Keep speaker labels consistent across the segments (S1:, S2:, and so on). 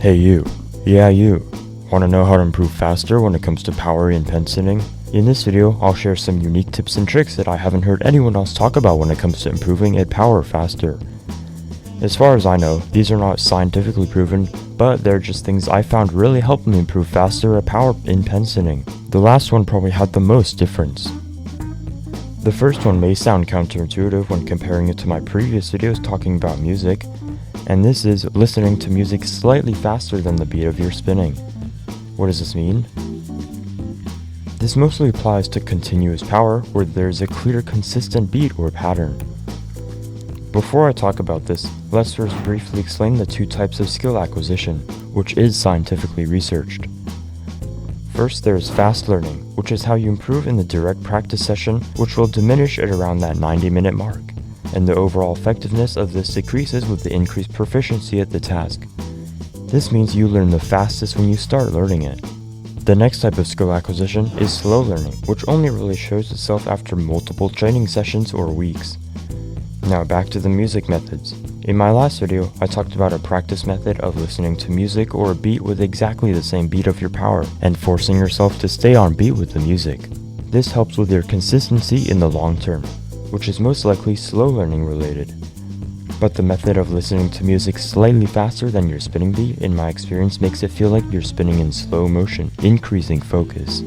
S1: Hey you. Yeah, you. Want to know how to improve faster when it comes to power and pen sitting? In this video, I'll share some unique tips and tricks that I haven't heard anyone else talk about when it comes to improving at power faster. As far as I know, these are not scientifically proven, but they're just things I found really helped me improve faster at power in pen sitting. The last one probably had the most difference. The first one may sound counterintuitive when comparing it to my previous videos talking about music, and this is listening to music slightly faster than the beat of your spinning. What does this mean? This mostly applies to continuous power where there's a clear consistent beat or pattern. Before I talk about this, let's first briefly explain the two types of skill acquisition, which is scientifically researched. First, there's fast learning, which is how you improve in the direct practice session, which will diminish at around that 90-minute mark, and the overall effectiveness of this decreases with the increased proficiency at the task. This means you learn the fastest when you start learning it. The next type of skill acquisition is slow learning, which only really shows itself after multiple training sessions or weeks. Now back to the music methods. In my last video, I talked about a practice method of listening to music or a beat with exactly the same beat of your power and forcing yourself to stay on beat with the music. This helps with your consistency in the long term, which is most likely slow learning related. But the method of listening to music slightly faster than your spinning beat, in my experience, makes it feel like you're spinning in slow motion, increasing focus.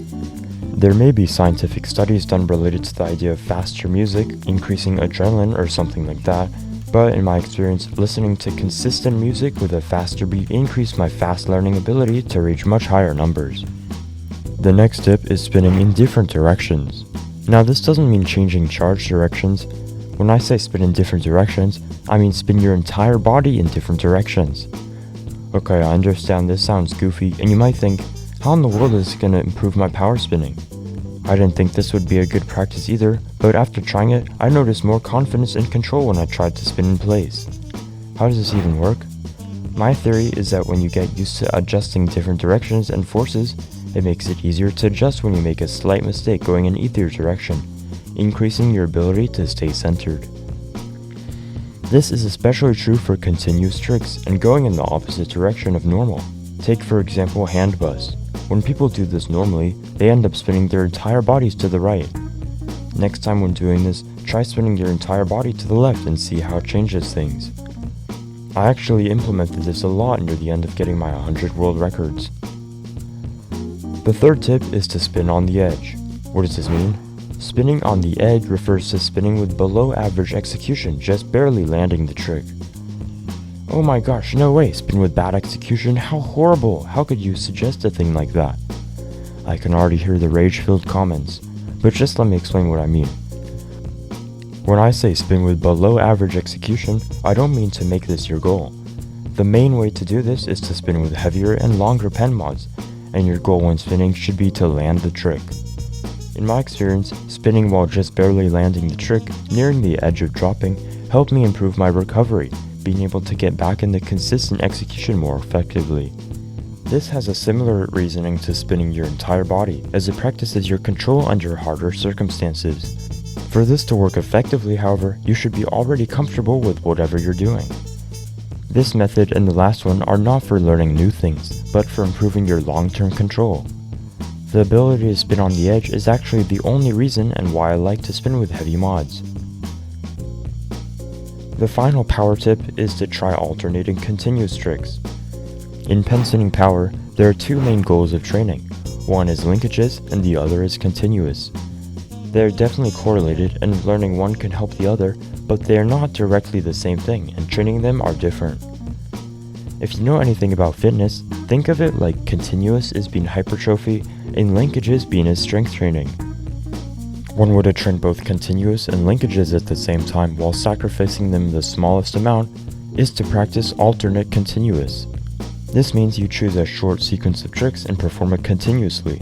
S1: There may be scientific studies done related to the idea of faster music, increasing adrenaline or something like that, but in my experience, listening to consistent music with a faster beat increased my fast learning ability to reach much higher numbers. The next tip is spinning in different directions. Now this doesn't mean changing charge directions. When I say spin in different directions, I mean spin your entire body in different directions. Okay, I understand this sounds goofy, and you might think, how in the world is this going to improve my power spinning? I didn't think this would be a good practice either, but after trying it, I noticed more confidence and control when I tried to spin in place. How does this even work? My theory is that when you get used to adjusting different directions and forces, it makes it easier to adjust when you make a slight mistake going in either direction, increasing your ability to stay centered. This is especially true for continuous tricks and going in the opposite direction of normal. Take for example hand buzz. When people do this normally, they end up spinning their entire bodies to the right. Next time when doing this, try spinning your entire body to the left and see how it changes things. I actually implemented this a lot near the end of getting my 100 world records. The third tip is to spin on the edge. What does this mean? Spinning on the edge refers to spinning with below average execution, just barely landing the trick. Oh my gosh, no way, spin with bad execution, how horrible, how could you suggest a thing like that? I can already hear the rage-filled comments, but just let me explain what I mean. When I say spin with below average execution, I don't mean to make this your goal. The main way to do this is to spin with heavier and longer pen mods, and your goal when spinning should be to land the trick. In my experience, spinning while just barely landing the trick, nearing the edge of dropping, helped me improve my recovery, being able to get back in the consistent execution more effectively. This has a similar reasoning to spinning your entire body, as it practices your control under harder circumstances. For this to work effectively, however, you should be already comfortable with whatever you're doing. This method and the last one are not for learning new things, but for improving your long-term control. The ability to spin on the edge is actually the only reason and why I like to spin with heavy mods. The final power tip is to try alternating continuous tricks. In pen sitting power, there are two main goals of training. One is linkages and the other is continuous. They are definitely correlated, and learning one can help the other, but they are not directly the same thing, and training them are different. If you know anything about fitness, think of it like continuous is being hypertrophy and linkages being as strength training. One way to train both continuous and linkages at the same time while sacrificing them the smallest amount is to practice alternate continuous. This means you choose a short sequence of tricks and perform it continuously.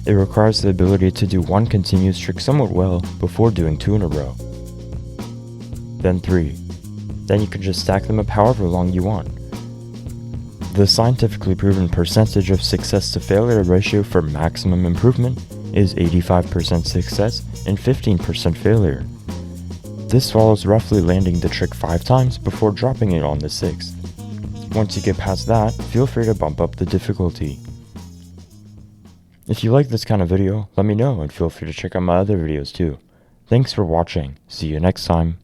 S1: It requires the ability to do one continuous trick somewhat well before doing two in a row. Then 3. Then you can just stack them up however long you want. The scientifically proven percentage of success to failure ratio for maximum improvement is 85% success and 15% failure. This follows roughly landing the trick 5 times before dropping it on the 6th. Once you get past that, feel free to bump up the difficulty. If you like this kind of video, let me know and feel free to check out my other videos too. Thanks for watching. See you next time.